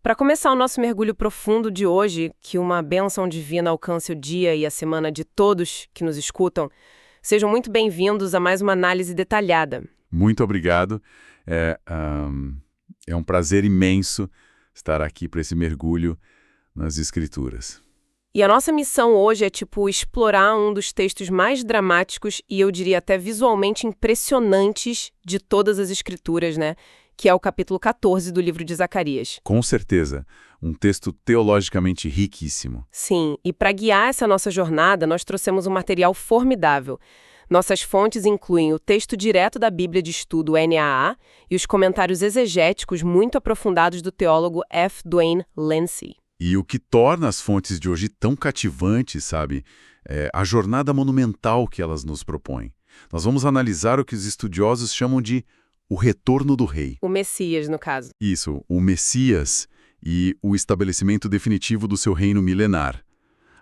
Para começar o nosso mergulho profundo de hoje, que uma bênção divina alcance o dia e a semana de todos que nos escutam, sejam muito bem-vindos a mais uma análise detalhada. Muito obrigado. É um prazer imenso estar aqui para esse mergulho nas Escrituras. E a nossa missão hoje é, explorar um dos textos mais dramáticos e eu diria até visualmente impressionantes de todas as Escrituras, né? Que é o capítulo 14 do livro de Zacarias. Com certeza, um texto teologicamente riquíssimo. Sim, e para guiar essa nossa jornada, nós trouxemos um material formidável. Nossas fontes incluem o texto direto da Bíblia de Estudo NAA e os comentários exegéticos muito aprofundados do teólogo F. Duane Lancy. E o que torna as fontes de hoje tão cativantes, sabe, é a jornada monumental que elas nos propõem. Nós vamos analisar o que os estudiosos chamam de o retorno do rei. O Messias, no caso. Isso, o Messias e o estabelecimento definitivo do seu reino milenar.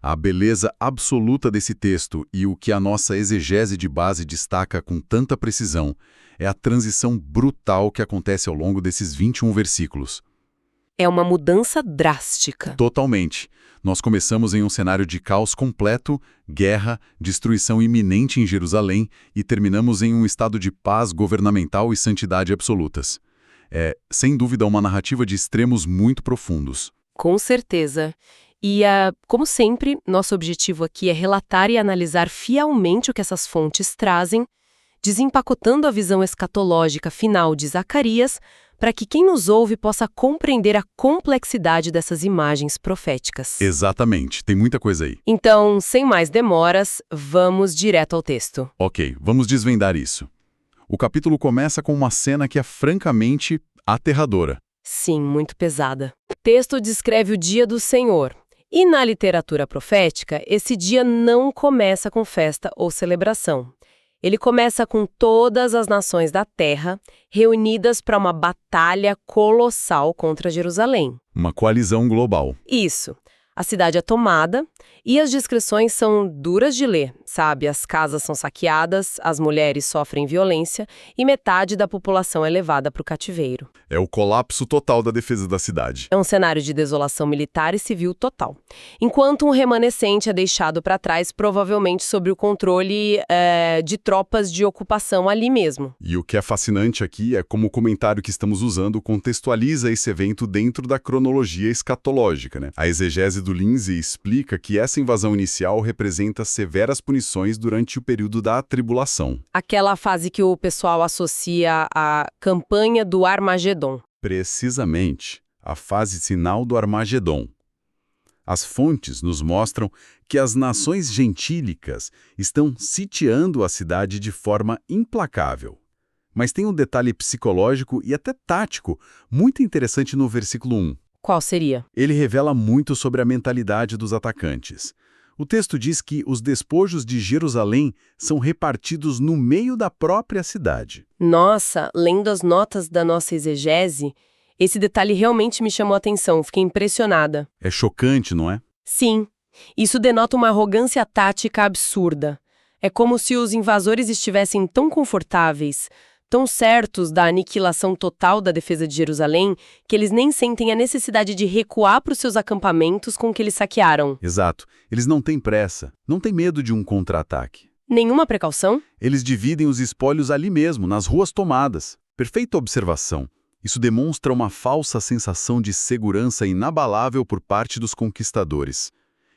A beleza absoluta desse texto e o que a nossa exegese de base destaca com tanta precisão é a transição brutal que acontece ao longo desses 21 versículos. É uma mudança drástica. Totalmente. Nós começamos em um cenário de caos completo, guerra, destruição iminente em Jerusalém e terminamos em um estado de paz governamental e santidade absolutas. É, sem dúvida, uma narrativa de extremos muito profundos. Com certeza. E, como sempre, nosso objetivo aqui é relatar e analisar fielmente o que essas fontes trazem, desempacotando a visão escatológica final de Zacarias, para que quem nos ouve possa compreender a complexidade dessas imagens proféticas. Exatamente, tem muita coisa aí. Então, sem mais demoras, vamos direto ao texto. Ok, vamos desvendar isso. O capítulo começa com uma cena que é francamente aterradora. Sim, muito pesada. O texto descreve o dia do Senhor. E na literatura profética, esse dia não começa com festa ou celebração. Ele começa com todas as nações da terra reunidas para uma batalha colossal contra Jerusalém. Uma coalizão global. Isso. A cidade é tomada e as descrições são duras de ler, sabe? As casas são saqueadas, as mulheres sofrem violência e metade da população é levada para o cativeiro. É o colapso total da defesa da cidade. É um cenário de desolação militar e civil total. Enquanto um remanescente é deixado para trás, provavelmente sob o controle de tropas de ocupação ali mesmo. E o que é fascinante aqui é como o comentário que estamos usando contextualiza esse evento dentro da cronologia escatológica, né? A exegese do Lindsay explica que essa invasão inicial representa severas punições durante o período da tribulação. Aquela fase que o pessoal associa à campanha do Armagedon. Precisamente, a fase final do Armagedon. As fontes nos mostram que as nações gentílicas estão sitiando a cidade de forma implacável. Mas tem um detalhe psicológico e até tático muito interessante no versículo 1. Qual seria? Ele revela muito sobre a mentalidade dos atacantes. O texto diz que os despojos de Jerusalém são repartidos no meio da própria cidade. Nossa, lendo as notas da nossa exegese, esse detalhe realmente me chamou a atenção, fiquei impressionada. É chocante, não é? Sim, isso denota uma arrogância tática absurda. É como se os invasores estivessem tão confortáveis, tão certos da aniquilação total da defesa de Jerusalém, que eles nem sentem a necessidade de recuar para os seus acampamentos com que eles saquearam. Exato. Eles não têm pressa, não têm medo de um contra-ataque. Nenhuma precaução? Eles dividem os espólios ali mesmo, nas ruas tomadas. Perfeita observação. Isso demonstra uma falsa sensação de segurança inabalável por parte dos conquistadores.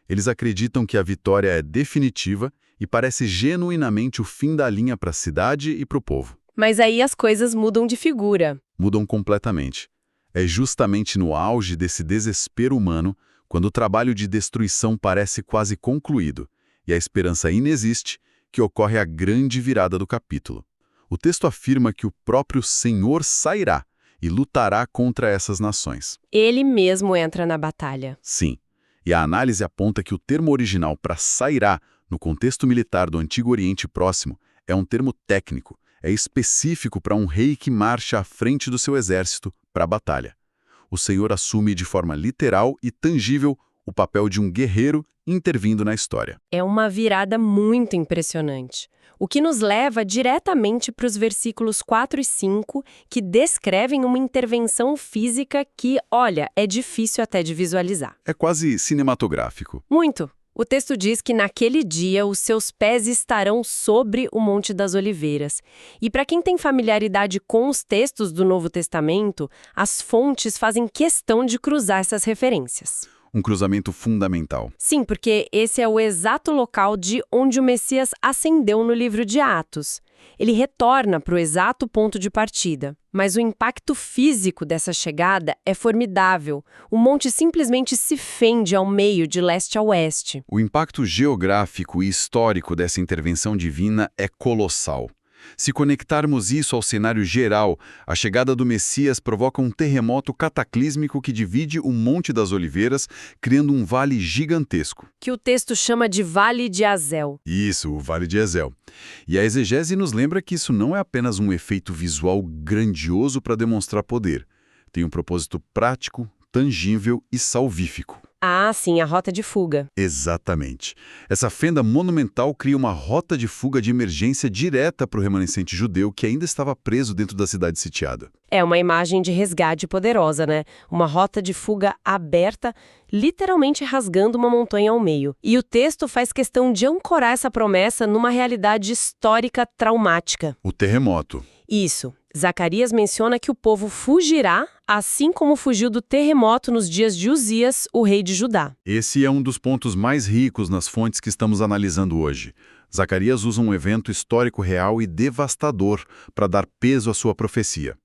Eles acreditam que a vitória é definitiva e parece genuinamente o fim da linha para a cidade e para o povo. Mas aí as coisas mudam de figura. Mudam completamente. É justamente no auge desse desespero humano, quando o trabalho de destruição parece quase concluído e a esperança inexiste, que ocorre a grande virada do capítulo. O texto afirma que o próprio Senhor sairá e lutará contra essas nações. Ele mesmo entra na batalha. Sim, e a análise aponta que o termo original para sairá, no contexto militar do Antigo Oriente Próximo, é um termo técnico. É específico para um rei que marcha à frente do seu exército para a batalha. O Senhor assume de forma literal e tangível o papel de um guerreiro intervindo na história. É uma virada muito impressionante. O que nos leva diretamente para os versículos 4 e 5, que descrevem uma intervenção física que, olha, é difícil até de visualizar. É quase cinematográfico. Muito. O texto diz que naquele dia os seus pés estarão sobre o Monte das Oliveiras. E para quem tem familiaridade com os textos do Novo Testamento, as fontes fazem questão de cruzar essas referências. Um cruzamento fundamental. Sim, porque esse é o exato local de onde o Messias ascendeu no livro de Atos. Ele retorna para o exato ponto de partida. Mas o impacto físico dessa chegada é formidável. O monte simplesmente se fende ao meio, de leste a oeste. O impacto geográfico e histórico dessa intervenção divina é colossal. Se conectarmos isso ao cenário geral, a chegada do Messias provoca um terremoto cataclísmico que divide o Monte das Oliveiras, criando um vale gigantesco. Que o texto chama de Vale de Azel. Isso, o Vale de Ezel. E a exegese nos lembra que isso não é apenas um efeito visual grandioso para demonstrar poder. Tem um propósito prático, tangível e salvífico. Ah, sim, a rota de fuga. Exatamente. Essa fenda monumental cria uma rota de fuga de emergência direta para o remanescente judeu que ainda estava preso dentro da cidade sitiada. É uma imagem de resgate poderosa, né? Uma rota de fuga aberta, literalmente rasgando uma montanha ao meio. E o texto faz questão de ancorar essa promessa numa realidade histórica traumática. O terremoto. Isso. Zacarias menciona que o povo fugirá, assim como fugiu do terremoto nos dias de Uzias, o rei de Judá. Esse é um dos pontos mais ricos nas fontes que estamos analisando hoje. Zacarias usa um evento histórico real e devastador para dar peso à sua profecia.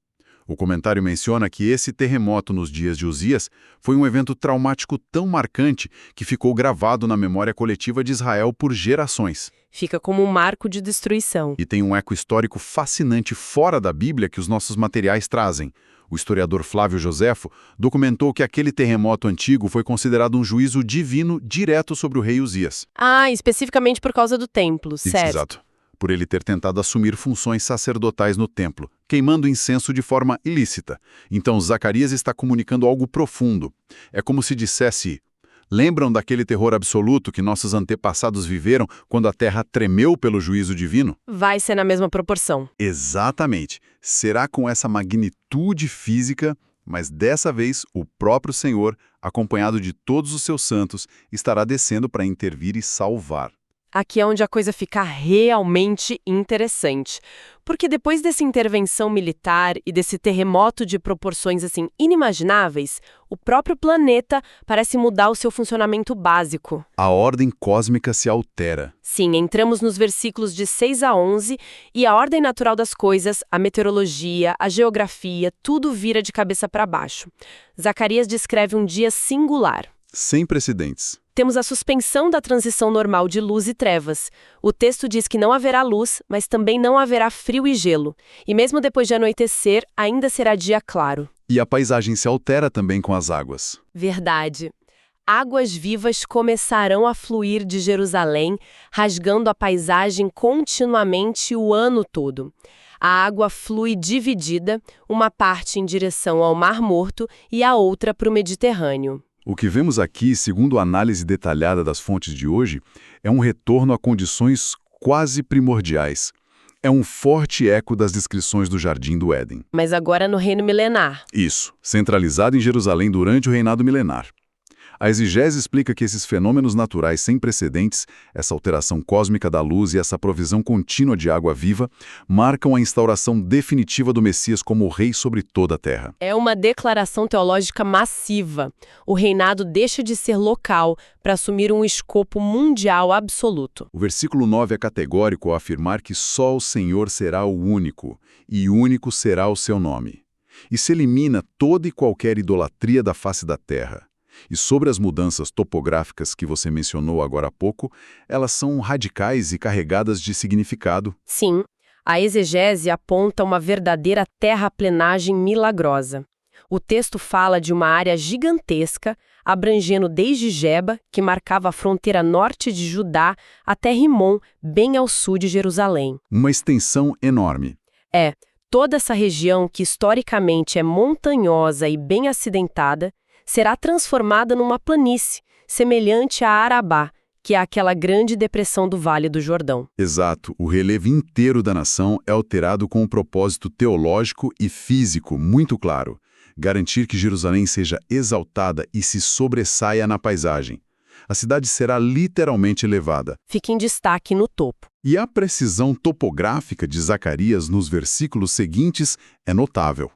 O comentário menciona que esse terremoto nos dias de Uzias foi um evento traumático tão marcante que ficou gravado na memória coletiva de Israel por gerações. Fica como um marco de destruição. E tem um eco histórico fascinante fora da Bíblia que os nossos materiais trazem. O historiador Flávio Joséfo documentou que aquele terremoto antigo foi considerado um juízo divino direto sobre o rei Uzias. Ah, especificamente por causa do templo, certo? Exato. Por ele ter tentado assumir funções sacerdotais no templo, queimando incenso de forma ilícita. Então Zacarias está comunicando algo profundo. É como se dissesse: lembram daquele terror absoluto que nossos antepassados viveram quando a terra tremeu pelo juízo divino? Vai ser na mesma proporção. Exatamente. Será com essa magnitude física, mas dessa vez o próprio Senhor, acompanhado de todos os seus santos, estará descendo para intervir e salvar. Aqui é onde a coisa fica realmente interessante. Porque depois dessa intervenção militar e desse terremoto de proporções assim inimagináveis, o próprio planeta parece mudar o seu funcionamento básico. A ordem cósmica se altera. Sim, entramos nos versículos de 6 a 11 e a ordem natural das coisas, a meteorologia, a geografia, tudo vira de cabeça para baixo. Zacarias descreve um dia singular. Sem precedentes. Temos a suspensão da transição normal de luz e trevas. O texto diz que não haverá luz, mas também não haverá frio e gelo. E mesmo depois de anoitecer, ainda será dia claro. E a paisagem se altera também com as águas. Verdade. Águas vivas começarão a fluir de Jerusalém, rasgando a paisagem continuamente o ano todo. A água flui dividida, uma parte em direção ao Mar Morto e a outra para o Mediterrâneo. O que vemos aqui, segundo a análise detalhada das fontes de hoje, é um retorno a condições quase primordiais. É um forte eco das descrições do Jardim do Éden. Mas agora no reino milenar. Isso, centralizado em Jerusalém durante o reinado milenar. A exegese explica que esses fenômenos naturais sem precedentes, essa alteração cósmica da luz e essa provisão contínua de água viva, marcam a instauração definitiva do Messias como rei sobre toda a terra. É uma declaração teológica massiva. O reinado deixa de ser local para assumir um escopo mundial absoluto. O versículo 9 é categórico ao afirmar que só o Senhor será o único, e único será o seu nome. E se elimina toda e qualquer idolatria da face da terra. E sobre as mudanças topográficas que você mencionou agora há pouco, elas são radicais e carregadas de significado. Sim, a exegese aponta uma verdadeira terraplenagem milagrosa. O texto fala de uma área gigantesca, abrangendo desde Geba, que marcava a fronteira norte de Judá, até Rimon, bem ao sul de Jerusalém. Uma extensão enorme. Toda essa região, que historicamente é montanhosa e bem acidentada, será transformada numa planície, semelhante a Arabá, que é aquela grande depressão do Vale do Jordão. Exato, o relevo inteiro da nação é alterado com um propósito teológico e físico muito claro: garantir que Jerusalém seja exaltada e se sobressaia na paisagem. A cidade será literalmente elevada. Fica em destaque no topo. E a precisão topográfica de Zacarias nos versículos seguintes é notável.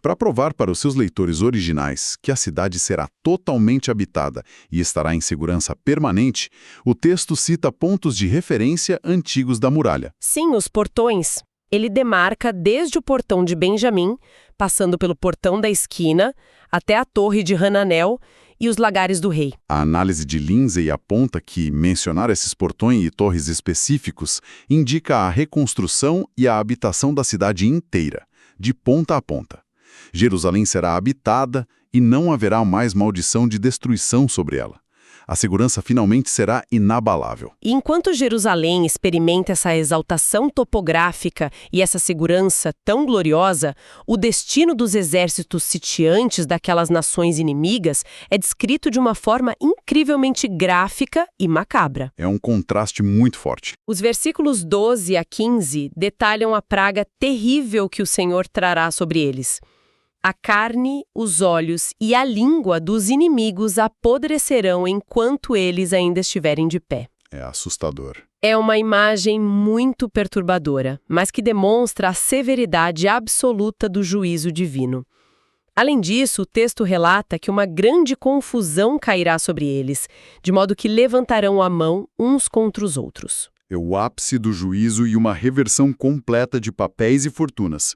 Para provar para os seus leitores originais que a cidade será totalmente habitada e estará em segurança permanente, o texto cita pontos de referência antigos da muralha. Sim, os portões. Ele demarca desde o portão de Benjamim, passando pelo portão da esquina, até a torre de Hananel e os lagares do rei. A análise de Lindsay aponta que mencionar esses portões e torres específicos indica a reconstrução e a habitação da cidade inteira, de ponta a ponta. Jerusalém será habitada e não haverá mais maldição de destruição sobre ela. A segurança finalmente será inabalável. E enquanto Jerusalém experimenta essa exaltação topográfica e essa segurança tão gloriosa, o destino dos exércitos sitiantes daquelas nações inimigas é descrito de uma forma incrivelmente gráfica e macabra. É um contraste muito forte. Os versículos 12 a 15 detalham a praga terrível que o Senhor trará sobre eles. A carne, os olhos e a língua dos inimigos apodrecerão enquanto eles ainda estiverem de pé. É assustador. É uma imagem muito perturbadora, mas que demonstra a severidade absoluta do juízo divino. Além disso, o texto relata que uma grande confusão cairá sobre eles, de modo que levantarão a mão uns contra os outros. É o ápice do juízo e uma reversão completa de papéis e fortunas.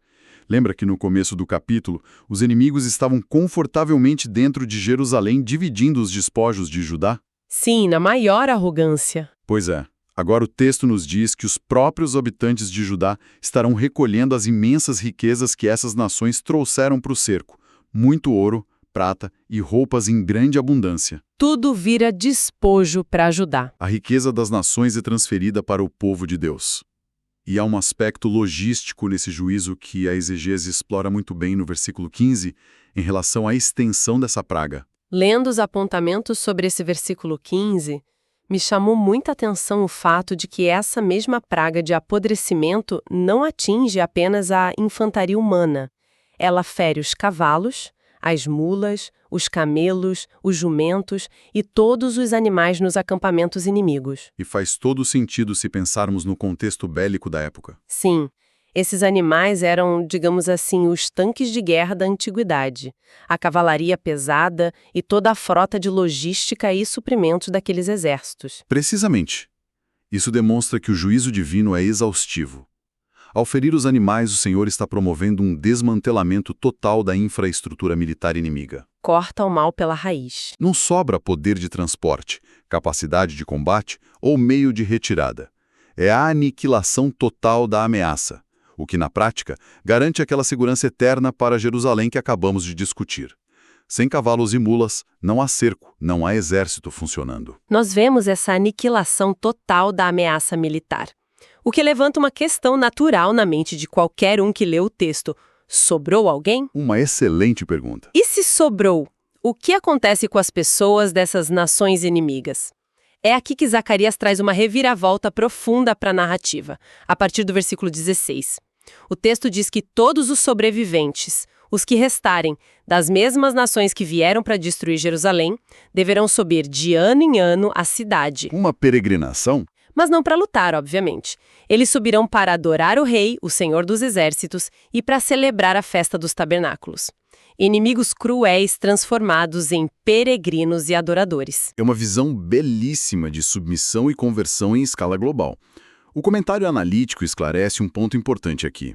Lembra que no começo do capítulo, os inimigos estavam confortavelmente dentro de Jerusalém dividindo os despojos de Judá? Sim, na maior arrogância. Pois é. Agora o texto nos diz que os próprios habitantes de Judá estarão recolhendo as imensas riquezas que essas nações trouxeram para o cerco. Muito ouro, prata e roupas em grande abundância. Tudo vira despojo para Judá. A riqueza das nações é transferida para o povo de Deus. E há um aspecto logístico nesse juízo que a exegese explora muito bem no versículo 15, em relação à extensão dessa praga. Lendo os apontamentos sobre esse versículo 15, me chamou muita atenção o fato de que essa mesma praga de apodrecimento não atinge apenas a infantaria humana. Ela fere os cavalos, as mulas, os camelos, os jumentos e todos os animais nos acampamentos inimigos. E faz todo sentido se pensarmos no contexto bélico da época. Sim, esses animais eram, digamos assim, os tanques de guerra da antiguidade, a cavalaria pesada e toda a frota de logística e suprimentos daqueles exércitos. Precisamente. Isso demonstra que o juízo divino é exaustivo. Ao ferir os animais, o Senhor está promovendo um desmantelamento total da infraestrutura militar inimiga. Corta o mal pela raiz. Não sobra poder de transporte, capacidade de combate ou meio de retirada. É a aniquilação total da ameaça, o que, na prática, garante aquela segurança eterna para Jerusalém que acabamos de discutir. Sem cavalos e mulas, não há cerco, não há exército funcionando. Nós vemos essa aniquilação total da ameaça militar. O que levanta uma questão natural na mente de qualquer um que lê o texto. Sobrou alguém? Uma excelente pergunta. E se sobrou, o que acontece com as pessoas dessas nações inimigas? É aqui que Zacarias traz uma reviravolta profunda para a narrativa, a partir do versículo 16. O texto diz que todos os sobreviventes, os que restarem, das mesmas nações que vieram para destruir Jerusalém, deverão subir de ano em ano à cidade. Uma peregrinação? Mas não para lutar, obviamente. Eles subirão para adorar o rei, o Senhor dos Exércitos, e para celebrar a festa dos tabernáculos. Inimigos cruéis transformados em peregrinos e adoradores. É uma visão belíssima de submissão e conversão em escala global. O comentário analítico esclarece um ponto importante aqui.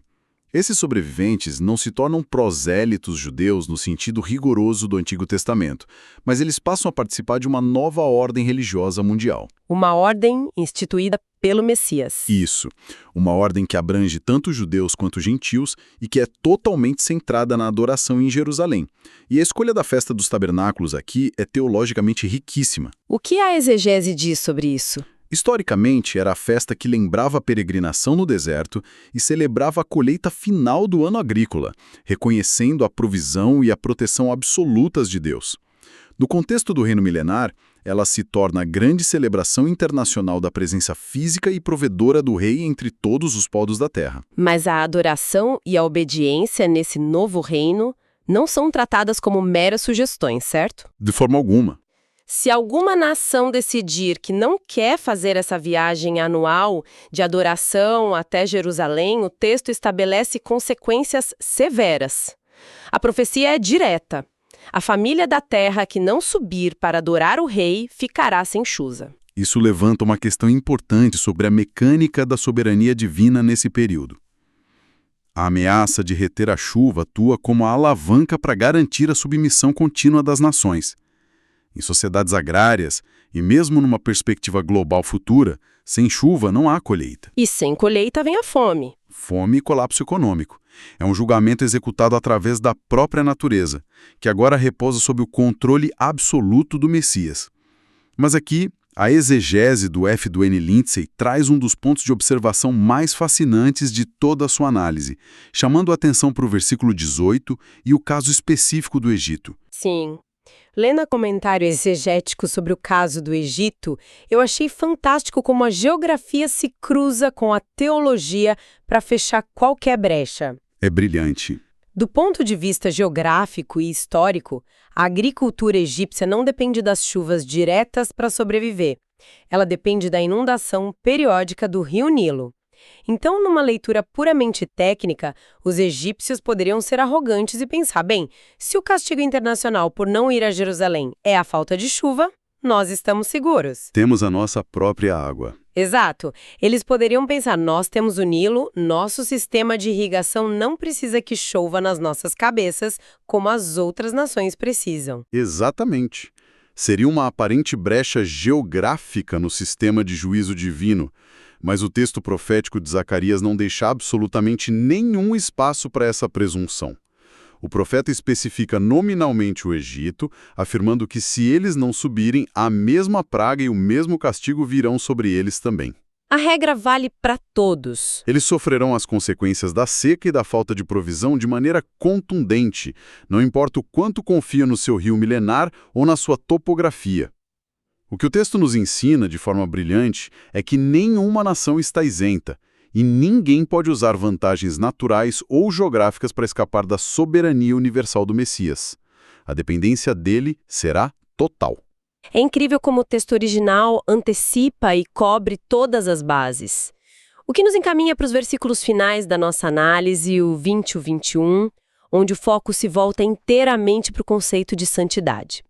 Esses sobreviventes não se tornam prosélitos judeus no sentido rigoroso do Antigo Testamento, mas eles passam a participar de uma nova ordem religiosa mundial. Uma ordem instituída pelo Messias. Isso. Uma ordem que abrange tanto judeus quanto gentios e que é totalmente centrada na adoração em Jerusalém. E a escolha da festa dos tabernáculos aqui é teologicamente riquíssima. O que a exegese diz sobre isso? Historicamente, era a festa que lembrava a peregrinação no deserto e celebrava a colheita final do ano agrícola, reconhecendo a provisão e a proteção absolutas de Deus. No contexto do reino milenar, ela se torna a grande celebração internacional da presença física e provedora do rei entre todos os povos da terra. Mas a adoração e a obediência nesse novo reino não são tratadas como meras sugestões, certo? De forma alguma. Se alguma nação decidir que não quer fazer essa viagem anual de adoração até Jerusalém, o texto estabelece consequências severas. A profecia é direta. A família da terra que não subir para adorar o rei ficará sem chuva. Isso levanta uma questão importante sobre a mecânica da soberania divina nesse período. A ameaça de reter a chuva atua como a alavanca para garantir a submissão contínua das nações. Em sociedades agrárias, e mesmo numa perspectiva global futura, sem chuva não há colheita. E sem colheita vem a fome. Fome e colapso econômico. É um julgamento executado através da própria natureza, que agora repousa sob o controle absoluto do Messias. Mas aqui, a exegese do F. Duane Lindsay traz um dos pontos de observação mais fascinantes de toda a sua análise, chamando a atenção para o versículo 18 e o caso específico do Egito. Sim. Lendo comentário exegético sobre o caso do Egito, eu achei fantástico como a geografia se cruza com a teologia para fechar qualquer brecha. É brilhante. Do ponto de vista geográfico e histórico, a agricultura egípcia não depende das chuvas diretas para sobreviver. Ela depende da inundação periódica do rio Nilo. Então, numa leitura puramente técnica, os egípcios poderiam ser arrogantes e pensar, bem, se o castigo internacional por não ir a Jerusalém é a falta de chuva, nós estamos seguros. Temos a nossa própria água. Exato. Eles poderiam pensar, nós temos o Nilo, nosso sistema de irrigação não precisa que chova nas nossas cabeças, como as outras nações precisam. Exatamente. Seria uma aparente brecha geográfica no sistema de juízo divino, mas o texto profético de Zacarias não deixa absolutamente nenhum espaço para essa presunção. O profeta especifica nominalmente o Egito, afirmando que se eles não subirem, a mesma praga e o mesmo castigo virão sobre eles também. A regra vale para todos. Eles sofrerão as consequências da seca e da falta de provisão de maneira contundente, não importa o quanto confia no seu rio milenar ou na sua topografia. O que o texto nos ensina, de forma brilhante, é que nenhuma nação está isenta, e ninguém pode usar vantagens naturais ou geográficas para escapar da soberania universal do Messias. A dependência dele será total. É incrível como o texto original antecipa e cobre todas as bases. O que nos encaminha para os versículos finais da nossa análise, o 20 e o 21, onde o foco se volta inteiramente para o conceito de santidade.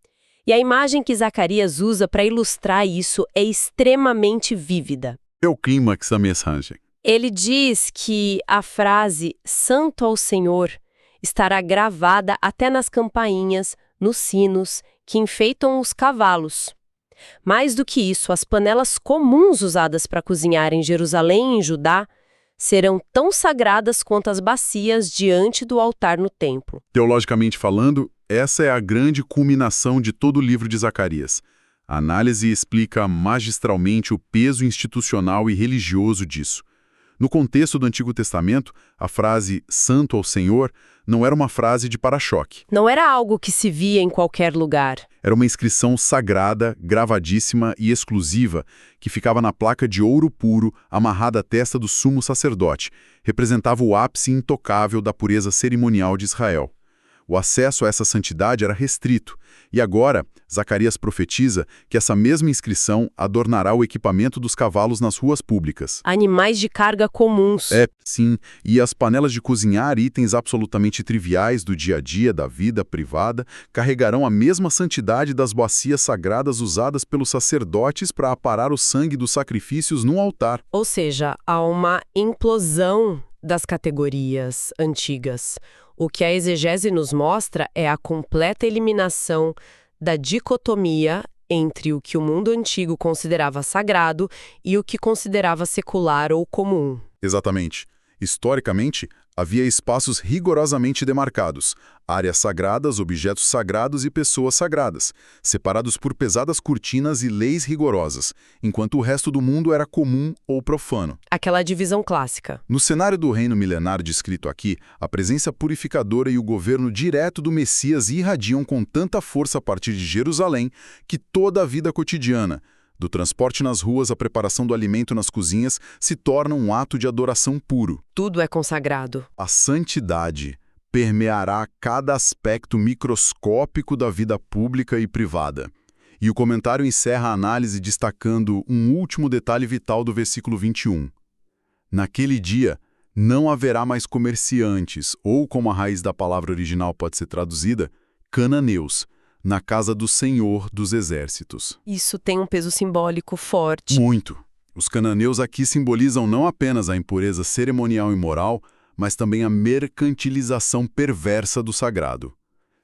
E a imagem que Zacarias usa para ilustrar isso é extremamente vívida. É o clímax da mensagem. Ele diz que a frase "Santo ao Senhor" estará gravada até nas campainhas, nos sinos, que enfeitam os cavalos. Mais do que isso, as panelas comuns usadas para cozinhar em Jerusalém e em Judá serão tão sagradas quanto as bacias diante do altar no templo. Teologicamente falando, essa é a grande culminação de todo o livro de Zacarias. A análise explica magistralmente o peso institucional e religioso disso. No contexto do Antigo Testamento, a frase "Santo ao Senhor" não era uma frase de para-choque. Não era algo que se via em qualquer lugar. Era uma inscrição sagrada, gravadíssima e exclusiva, que ficava na placa de ouro puro, amarrada à testa do sumo sacerdote. Representava o ápice intocável da pureza cerimonial de Israel. O acesso a essa santidade era restrito, e agora Zacarias profetiza que essa mesma inscrição adornará o equipamento dos cavalos nas ruas públicas. Animais de carga comuns. Sim, e as panelas de cozinhar, itens absolutamente triviais do dia a dia, da vida privada, carregarão a mesma santidade das bacias sagradas usadas pelos sacerdotes para aparar o sangue dos sacrifícios no altar. Ou seja, há uma implosão das categorias antigas. O que a exegese nos mostra é a completa eliminação da dicotomia entre o que o mundo antigo considerava sagrado e o que considerava secular ou comum. Exatamente. Historicamente, Havia espaços rigorosamente demarcados, áreas sagradas, objetos sagrados e pessoas sagradas, separados por pesadas cortinas e leis rigorosas, enquanto o resto do mundo era comum ou profano. Aquela divisão clássica. No cenário do reino milenar descrito aqui, a presença purificadora e o governo direto do Messias irradiam com tanta força a partir de Jerusalém que toda a vida cotidiana, do transporte nas ruas à preparação do alimento nas cozinhas, se torna um ato de adoração puro. Tudo é consagrado. A santidade permeará cada aspecto microscópico da vida pública e privada. E o comentário encerra a análise destacando um último detalhe vital do versículo 21. Naquele dia, não haverá mais comerciantes, ou como a raiz da palavra original pode ser traduzida, cananeus, na casa do Senhor dos Exércitos. Isso tem um peso simbólico forte. Muito. Os cananeus aqui simbolizam não apenas a impureza cerimonial e moral, mas também a mercantilização perversa do sagrado.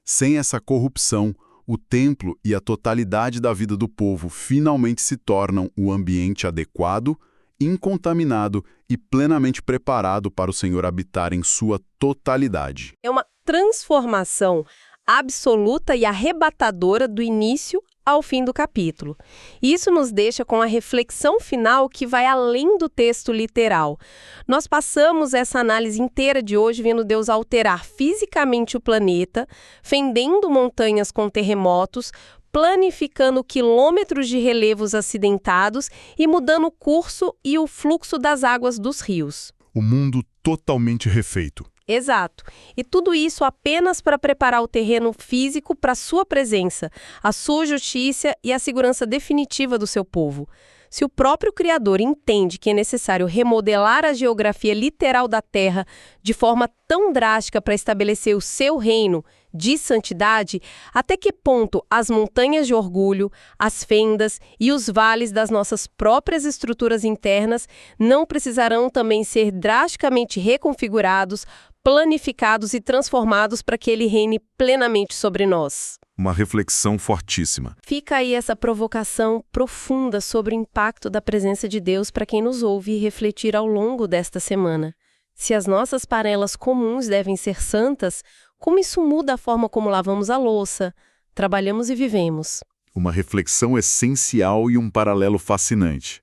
Sem essa corrupção, o templo e a totalidade da vida do povo finalmente se tornam o ambiente adequado, incontaminado e plenamente preparado para o Senhor habitar em sua totalidade. É uma transformação absoluta e arrebatadora do início ao fim do capítulo. Isso nos deixa com a reflexão final que vai além do texto literal. Nós passamos essa análise inteira de hoje vendo Deus alterar fisicamente o planeta, fendendo montanhas com terremotos, planificando quilômetros de relevos acidentados e mudando o curso e o fluxo das águas dos rios. O mundo totalmente refeito. Exato. E tudo isso apenas para preparar o terreno físico para a sua presença, a sua justiça e a segurança definitiva do seu povo. Se o próprio Criador entende que é necessário remodelar a geografia literal da Terra de forma tão drástica para estabelecer o seu reino de santidade, até que ponto as montanhas de orgulho, as fendas e os vales das nossas próprias estruturas internas não precisarão também ser drasticamente reconfigurados, planificados e transformados para que ele reine plenamente sobre nós? Uma reflexão fortíssima. Fica aí essa provocação profunda sobre o impacto da presença de Deus para quem nos ouve e refletir ao longo desta semana. Se as nossas panelas comuns devem ser santas, como isso muda a forma como lavamos a louça, trabalhamos e vivemos? Uma reflexão essencial e um paralelo fascinante.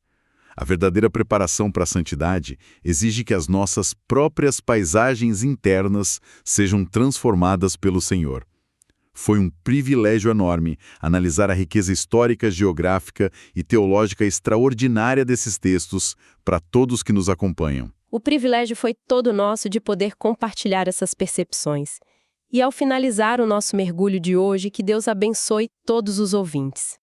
A verdadeira preparação para a santidade exige que as nossas próprias paisagens internas sejam transformadas pelo Senhor. Foi um privilégio enorme analisar a riqueza histórica, geográfica e teológica extraordinária desses textos para todos que nos acompanham. O privilégio foi todo nosso de poder compartilhar essas percepções. E ao finalizar o nosso mergulho de hoje, que Deus abençoe todos os ouvintes.